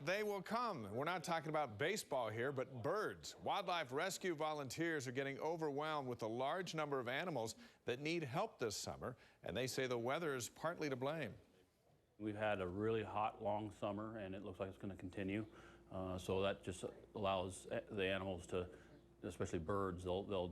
they will come. We're not talking about baseball here, but birds. Wildlife rescue volunteers are getting overwhelmed with the large number of animals that need help this summer, and they say the weather is partly to blame. We've had a really hot, long summer, and it looks like it's going to continue. So that just allows the animals to, especially birds, they'll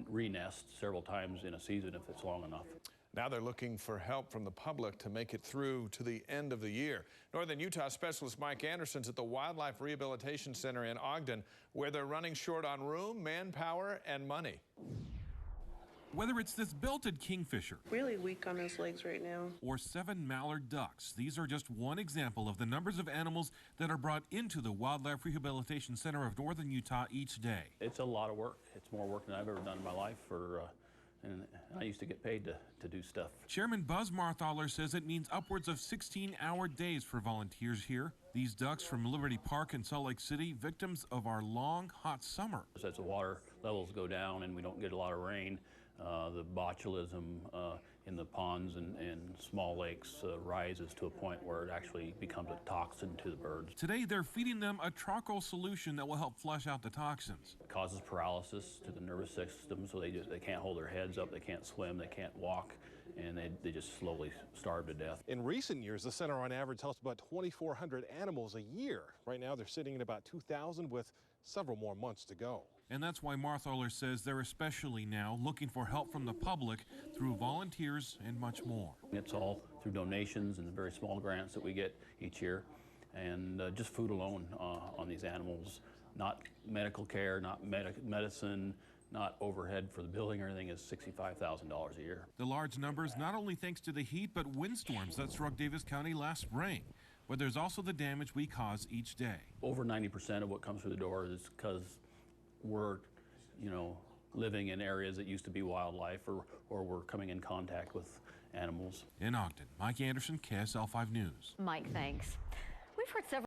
re-nest several times in a season if it's long enough. Now they're looking for help from the public to make it through to the end of the year. Northern Utah specialist Mike Anderson's at the Wildlife Rehabilitation Center in Ogden, where they're running short on room, manpower, and money. Whether it's this belted kingfisher, really weak on his legs right now, or 7 mallard ducks, these are just one example of the numbers of animals that are brought into the Wildlife Rehabilitation Center of Northern Utah each day. It's a lot of work. It's more work than I've ever done in my life, and I used to get paid to do stuff. Chairman Buzz Marthaler says it means upwards of 16-hour days for volunteers here. These ducks from Liberty Park in Salt Lake City, victims of our long, hot summer. As the water levels go down and we don't get a lot of rain, the botulism in the ponds and small lakes rises to a point where it actually becomes a toxin to the birds. Today, they're feeding them a charcoal solution that will help flush out the toxins. It causes paralysis to the nervous system, so they can't hold their heads up, they can't swim, they can't walk, and they just slowly starve to death. In recent years, the center on average helps about 2,400 animals a year. Right now, they're sitting at about 2,000 with several more months to go. And that's why Marthaler says they're especially now looking for help from the public through volunteers and much more. It's all through donations and the very small grants that we get each year, and just food alone on these animals. Not medical care, not medicine, not overhead for the building or anything, is $65,000 a year. The large numbers not only thanks to the heat, but windstorms that struck Davis County last spring. But there's also the damage we cause each day. Over 90% of what comes through the door is because we're, living in areas that used to be wildlife, or we're coming in contact with animals. In Ogden, Mike Anderson, KSL 5 News. Mike, thanks. We've heard several